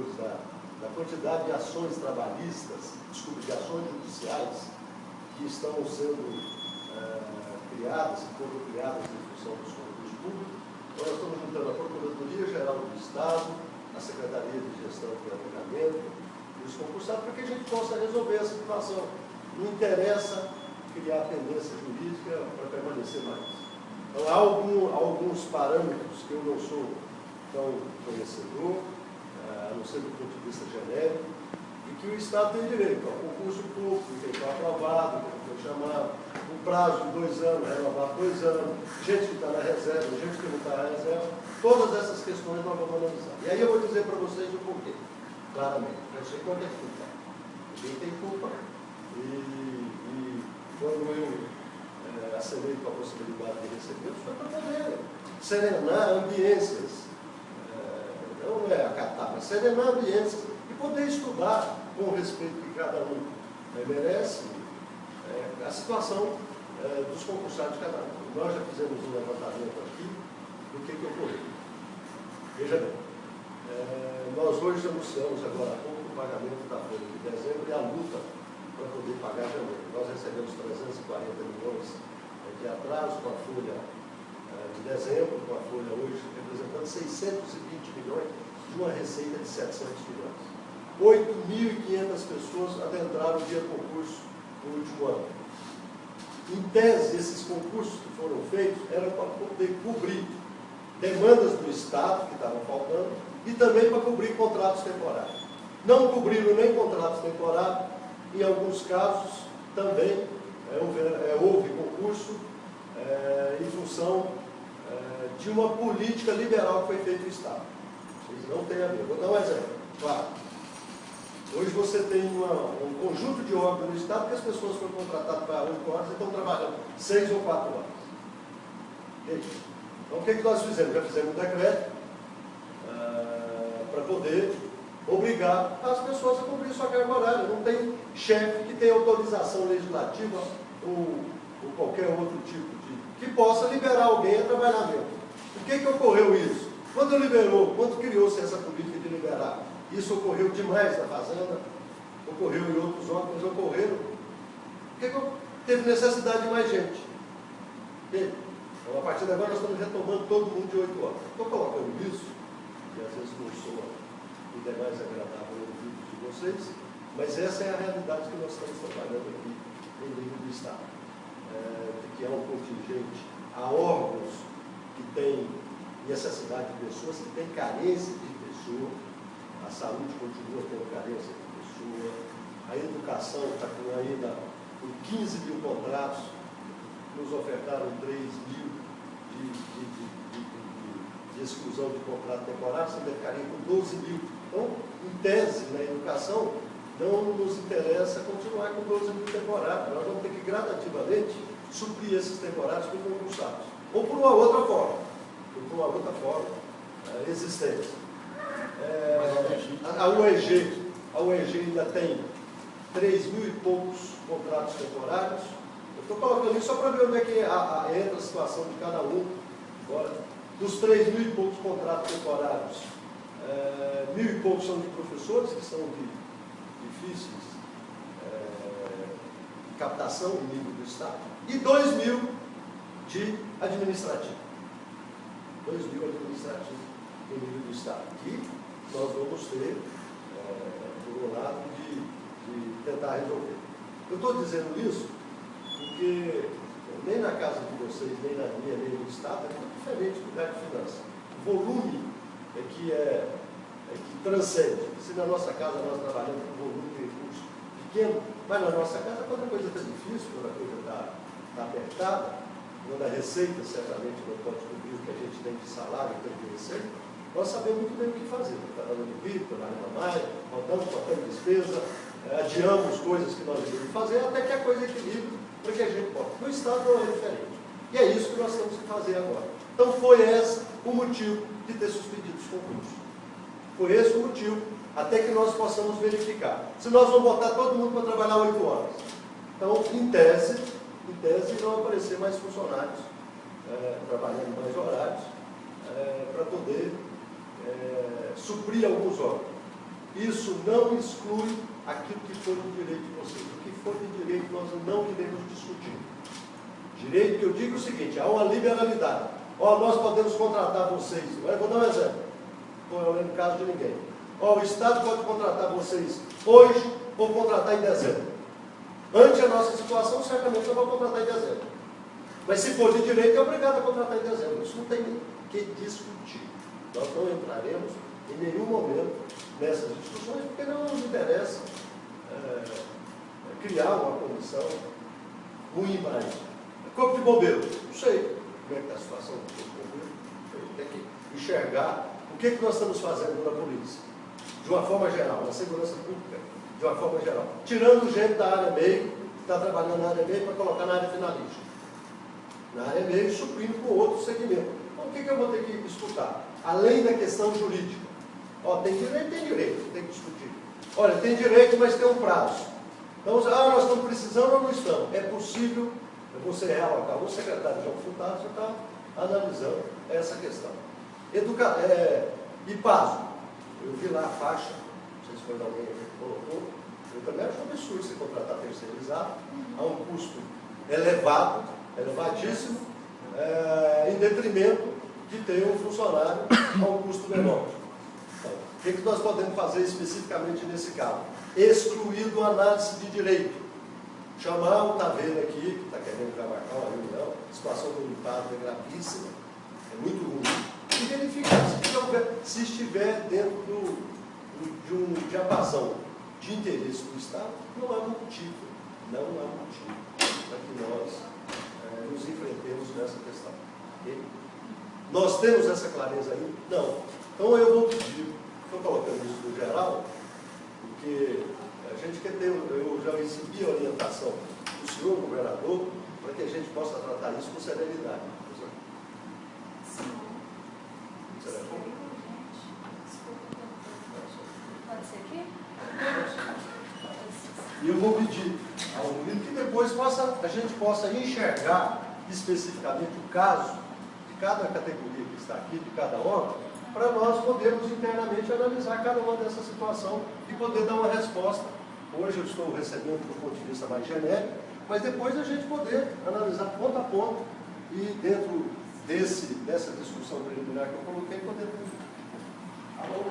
senhores da quantidade de ações trabalhistas, desculpe, de ações judiciais que estão sendo criadas, que foram criadas em função dos concursos públicos. Então, nós estamos juntando a Procuradoria Geral do Estado, a Secretaria de Gestão e Planejamento e os concursados, para que a gente possa resolver essa situação. Não interessa criar pendência jurídica para permanecer mais. Então, há alguns parâmetros que eu não sou tão conhecedor, a não ser do ponto de vista genérico, e que o Estado tem direito ao concurso público, que foi aprovado, que foi chamado, um prazo de 2 anos, renovar 2 anos, gente que está na reserva, gente que não está na reserva, todas essas questões nós vamos analisar. E aí eu vou dizer para vocês o porquê, claramente. Eu sei quanto é culpa. Ninguém tem culpa. E quando eu acenei com a possibilidade de receber, foi para poder serenar ambiências, não é acatar, mas serenar ambiências e poder estudar com o respeito que cada um merece a situação dos concursados de cada um. Nós já fizemos um levantamento aqui do que ocorreu. Veja bem, nós hoje anunciamos agora há pouco o pagamento da folha de dezembro e a luta para poder pagar janeiro. Nós recebemos 340 milhões de atraso com a folha de dezembro, com a folha hoje representando 620 milhões de uma receita de 700 milhões. 8.500 pessoas adentraram via concurso no último ano. Em tese, esses concursos que foram feitos eram para poder cobrir demandas do Estado, que estavam faltando, e também para cobrir contratos temporários. Não cobriram nem contratos temporários, em alguns casos também houve concurso em função de uma política liberal que foi feita no Estado. Vocês não têm a ver. Vou dar um exemplo. Claro. Hoje você tem um conjunto de órgãos no Estado que as pessoas foram contratadas para 8 horas e estão trabalhando 6 ou 4 horas. Então, o que nós fizemos? Já fizemos um decreto para poder obrigar as pessoas a cumprir sua carga horária. Não tem chefe que tenha autorização legislativa ou qualquer outro tipo que possa liberar alguém a trabalhar mesmo. Por que ocorreu isso? Quando criou-se essa política de liberar, isso ocorreu demais na Fazenda, ocorreu em outros órgãos, ocorreram. Por que teve necessidade de mais gente? Então, a partir de agora, nós estamos retomando todo mundo de 8 horas. Estou colocando isso, que às vezes não soa o demais agradável no ouvido de vocês, mas essa é a realidade que nós estamos trabalhando aqui em nível do Estado. De que há um contingente, há órgãos que têm necessidade de pessoas, que têm carência de pessoa, a saúde continua tendo carência de pessoa, a educação está com ainda com 15 mil contratos, nos ofertaram 3 mil de exclusão de contrato temporário, você ficaria com 12 mil. Então, em tese, na educação, não nos interessa continuar com 12 mil temporários. Nós vamos ter que gradativamente suprir esses temporários com concursados. Ou por uma outra forma, existente. A UEG ainda tem 3 mil e poucos contratos temporários. Eu estou colocando isso só para ver onde é que entra a situação de cada um. Agora, dos 3 mil e poucos contratos temporários, 1.000 e poucos são de professores, que são de difíceis captação no nível do Estado, e 2.000 de administrativo. 2.000 administrativos no nível do Estado, que nós vamos ter, por um lado, de tentar resolver. Eu estou dizendo isso porque nem na casa de vocês, nem na minha, nem no Estado, é muito diferente do lugar de finanças. O volume é que transcende. Se na nossa casa nós trabalhamos com volume de recursos pequeno, mas na nossa casa, quando a coisa está difícil, quando a coisa está apertada, quando a receita certamente não pode cobrir o que a gente tem de salário, tem de receita, nós sabemos muito bem o que fazer. Está dando bico, está dando mais, botando despesa, adiamos coisas que nós devemos fazer, até que a coisa equilibre para que a gente possa. No Estado não é diferente. E é isso que nós temos que fazer agora. Então foi esse o motivo de ter suspendido os concursos. Foi esse o motivo, até que nós possamos verificar. Se nós vamos botar todo mundo para trabalhar 8 horas. Então, em tese, vão aparecer mais funcionários trabalhando mais horários para poder suprir alguns órgãos. isso não exclui aquilo que for do direito de vocês. O que for de direito nós não iremos discutir. Direito que eu digo o seguinte, há uma liberalidade. Ó, nós podemos contratar vocês. Eu vou dar um exemplo. Não é no caso de ninguém. Ó, o Estado pode contratar vocês hoje ou contratar em dezembro. Ante a nossa situação, certamente eu vou contratar em dezembro. Mas se for de direito, é obrigado a contratar em dezembro. Isso não tem nem que discutir. Nós não entraremos em nenhum momento nessas discussões, porque não nos interessa criar uma condição ruim para isso. Corpo de Bombeiros, não sei como é que está a situação do Corpo de Bombeiros. Tem que enxergar o que nós estamos fazendo na polícia, de uma forma geral, na segurança pública, de uma forma geral. Tirando gente da área meio, que está trabalhando na área meio, para colocar na área finalística. Na área meio, suprindo com outro segmento. Então, o que eu vou ter que escutar? Além da questão jurídica. Ó, tem direito, tem que discutir. Olha, tem direito, mas tem um prazo. Então, nós estamos precisando ou não estamos? É possível, eu vou ser real acá, o secretário de Furtado já está analisando essa questão. IPASO, eu vi lá a faixa, não sei se foi de alguém que colocou, eu também acho um absurdo você contratar terceirizado, a um custo elevado, elevadíssimo, em detrimento de ter um funcionário a um custo menor. Então, o que nós podemos fazer especificamente nesse caso? Excluído a análise de direito. Chamar o Taveira aqui, que está querendo já marcar uma reunião, a situação do limpado é gravíssima, é muito ruim, e verificar se estiver dentro de um diapasão de interesse do Estado, não há motivo para que nós nos enfrentemos nessa questão. Okay? Nós temos essa clareza aí? Não. Então eu vou pedir, estou colocando isso no geral, porque a gente quer ter, eu já recebi a orientação do senhor governador para que a gente possa tratar isso com serenidade. Sim. Será? Pode ser aqui? E eu vou pedir ao Murilo que depois a gente possa enxergar especificamente o caso de cada categoria que está aqui, de cada órgão, para nós podermos internamente analisar cada uma dessa situação e poder dar uma resposta. Hoje eu estou recebendo do ponto de vista mais genérico, mas depois a gente poder analisar ponto a ponto e dentro dessa discussão preliminar que eu coloquei, poder... Alô?